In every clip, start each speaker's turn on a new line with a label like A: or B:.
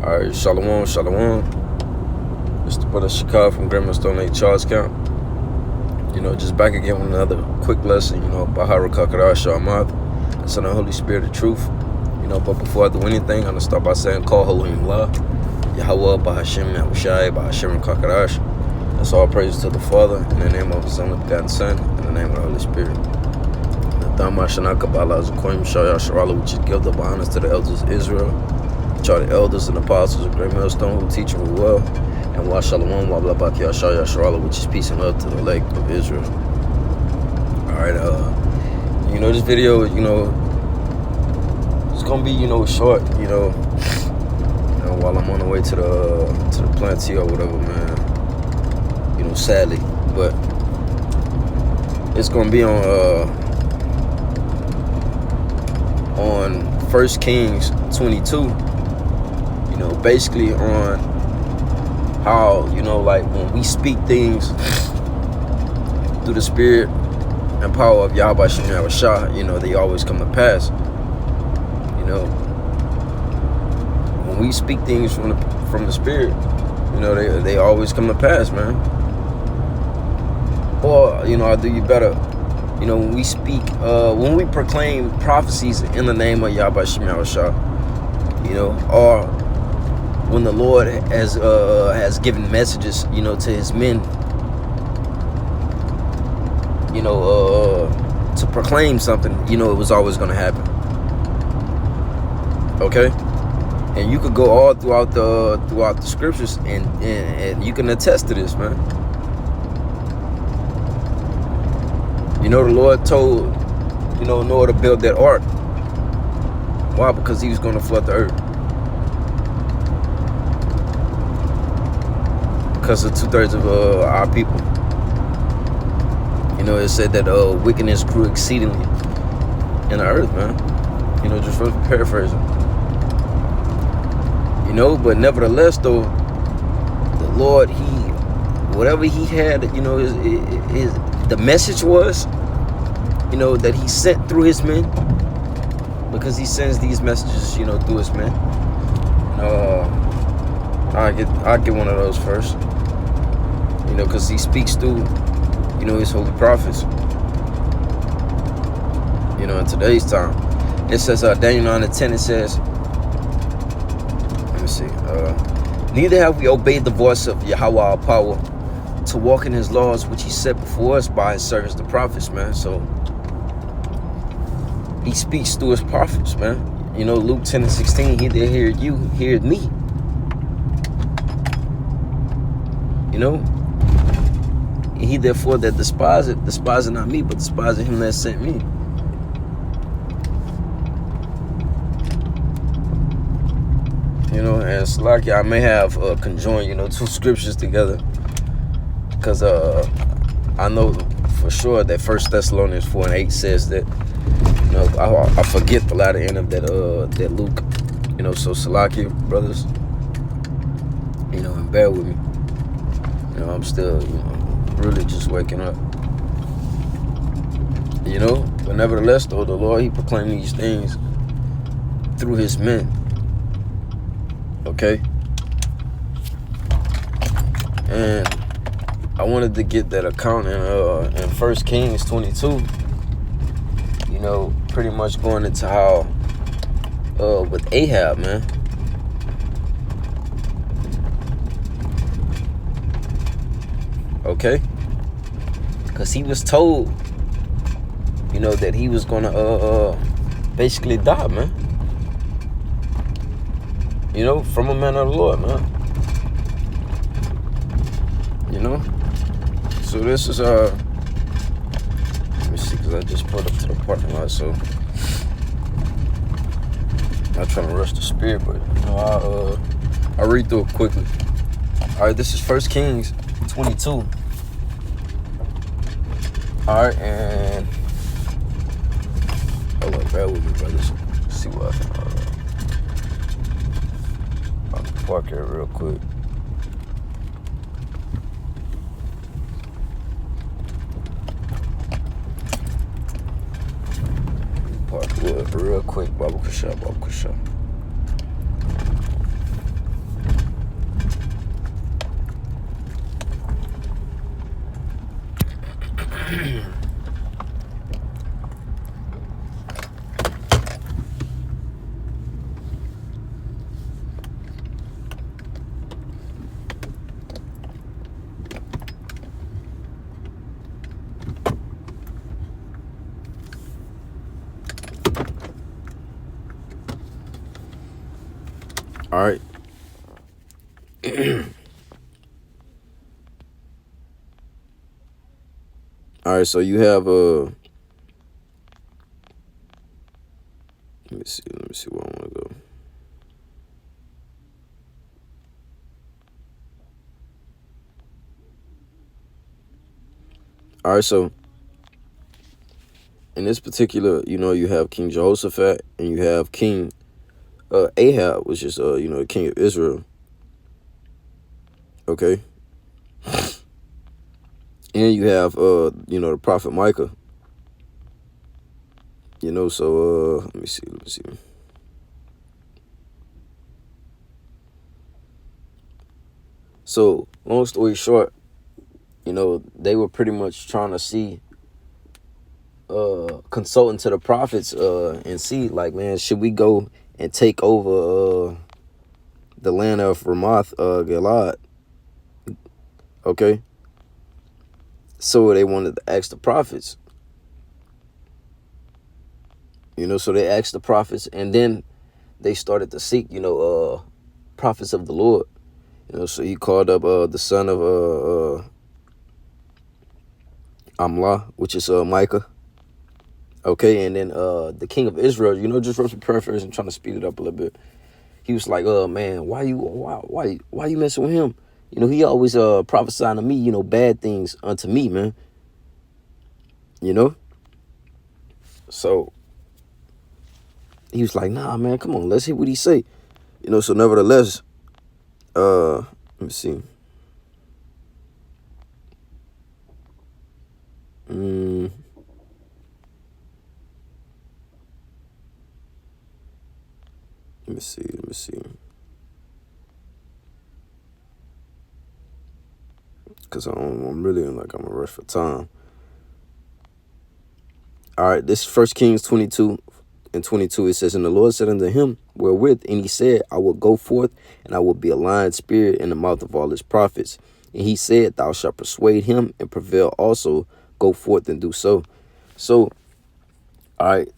A: Alright, Shalom, Shalom. It's the brother Shakar from Grandma Stone Lake, Charles Count. Just back again with another quick lesson, Bahara Kakara Shahmad. That's on the Holy Spirit of truth. But before I do anything, I'm going to start by saying, Call Holohim La, Yahweh, Bahashim, Yahushai, Bahashim, Kakarash. That's all praise to the Father, in the name of His only begotten Son, in the name of the Holy Spirit. We should give the honors to the elders of Israel, which are the elders and apostles of Great Millstone who teach them well. And wa shalom wa bla baki ashar yasharala, which is peace and love to the elect of Israel. Alright, this video, it's gonna be, short, while I'm on the way to the planty or whatever, man. Sadly. But it's gonna be on 1 Kings 22. Basically on how, like when we speak things through the spirit and power of Yahweh Shem Yahushua, they always come to pass. When we speak things from the spirit, they always come to pass, man. Or, I'll do you better. When we speak, when we proclaim prophecies in the name of Yahweh Shem Yahushua, or when the Lord has given messages, to His men, to proclaim something, it was always going to happen. Okay, and you could go all throughout the scriptures, and you can attest to this, man. The Lord told Noah to build that ark. Why? Because He was going to flood the earth. Because of 2/3 of our people. It said that wickedness grew exceedingly in the earth, man. Just for paraphrasing. But nevertheless, though, the Lord, whatever He had, the message was, that He sent through His men, because He sends these messages, through His men. I'll get one of those first. Because He speaks through, His holy prophets. In today's time. It says, Daniel 9:10, it says, let me see, neither have we obeyed the voice of Yahweh our power to walk in His laws, which He set before us by His servants, the prophets, man. So He speaks through His prophets, man. Luke 10:16, He that heard you, heard me. He therefore that despiseth not me, but despiseth Him that sent me. And Slaki, I may have conjoined, two scriptures together, because I know for sure that 1 Thessalonians 4:8 says that, I forget the latter end of that Luke, so Slaki, brothers, and bear with me. I'm still, really just waking up. But nevertheless, though, the Lord, He proclaimed these things through His men. Okay? And I wanted to get that account in 1 Kings 22. Pretty much going into how with Ahab, man. Okay? Because he was told, that he was gonna basically die, man. From a man of the Lord, man. So this is let me see, because I just pulled up to the parking lot, so I'm not trying to rush the spirit, but I'll read through it quickly. Alright, this is 1 Kings 22. Alright, and hold on, bear with me, brothers. Let's see what I can park here real quick. Park real quick, Babu Kusha. All right. All right, so you have let me see where I want to go. All right, so in this particular, you have King Jehoshaphat and you have King Ahab, which is the king of Israel. Okay. And you have the prophet Micah. So let me see. So long story short, they were pretty much trying to see, consulting to the prophets, and see, like, man, should we go and take over the land of Ramoth Gilead? Okay. So they wanted to ask the prophets. So they asked the prophets, and then they started to seek, prophets of the Lord. So he called up the son of Amlah, which is Micah. Okay, and then the king of Israel, just roughly paraphrasing, trying to speed it up a little bit. He was like, man, why you messing with him? He always prophesying to me, bad things unto me, man. So he was like, nah, man, come on, let's hear what he say. So nevertheless, let me see. Let me see. Because I'm really I'm a rush for time. All right, this is 1 Kings 22:22. It says, and the Lord said unto him, wherewith? And he said, I will go forth, and I will be a lion spirit in the mouth of all his prophets. And he said, thou shalt persuade him and prevail also. Go forth and do so. So, all right,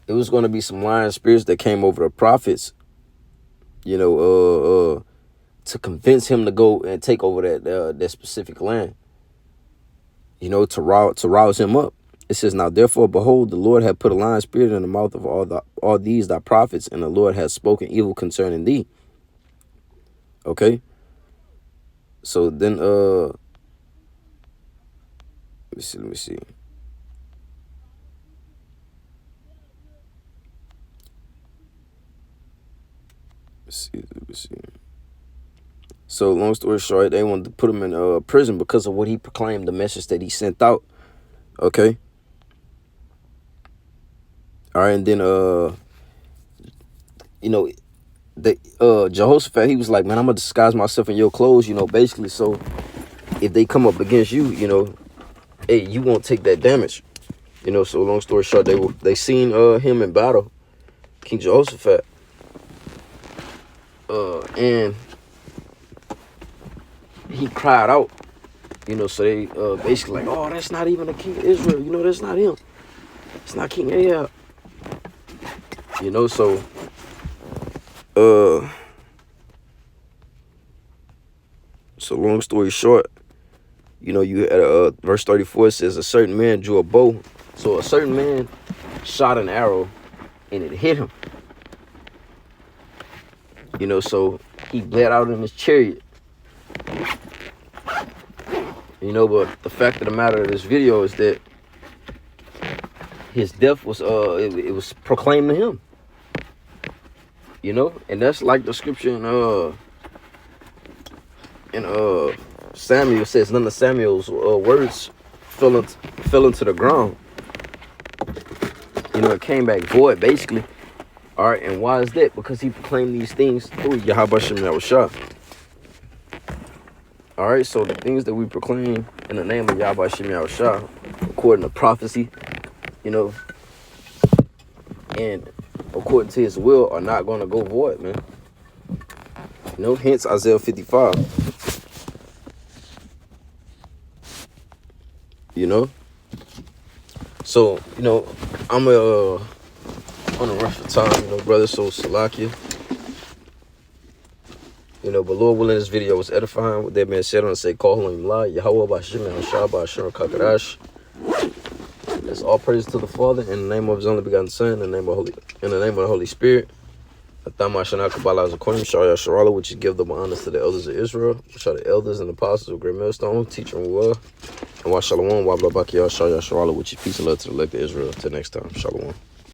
A: it was going to be some lion spirits that came over the prophets, to convince him to go and take over that specific land, to rouse him up. It says, now therefore, behold, the Lord hath put a lion spirit in the mouth of all these thy prophets, and the Lord hath spoken evil concerning thee. Okay. So then, let me see. Let me see. So long story short, they wanted to put him in prison because of what he proclaimed, the message that he sent out. Okay. All right, and then Jehoshaphat, he was like, man, I'm gonna disguise myself in your clothes, basically, so if they come up against you, hey, you won't take that damage. So long story short, they seen him in battle, King Jehoshaphat. And he cried out, so they basically like, oh, that's not even the king of Israel, that's not him. It's not King Ahab. So so long story short, you had verse 34 says a certain man drew a bow. So a certain man shot an arrow and it hit him. So he bled out in his chariot. But the fact of the matter of this video is that his death was it was proclaimed to him. And that's like the scripture in Samuel says, none of Samuel's words fell into the ground. It came back void, basically. All right, and why is that? Because he proclaimed these things through Yahweh Shem Yahushua. All right, so the things that we proclaim in the name of Yahweh Shem Yahushua, according to prophecy, and according to his will, are not going to go void, man. Hence Isaiah 55. So, I'm on a rush for time, brother, so Salakia. You know, but Lord willing, this video was edifying. With that being said, I'm going to say, call him La, Yahweh, Bashim, Shah, Bashim, Kakadash. It's all praise to the Father in the name of His only begotten Son, in the name of the Holy Spirit. Which is give the honors to the elders of Israel, which are the elders and apostles of Great Millstone, teaching well. And wa shalom, wa bla bakia, which is peace and love to the elect of Israel. Till next time, shalom.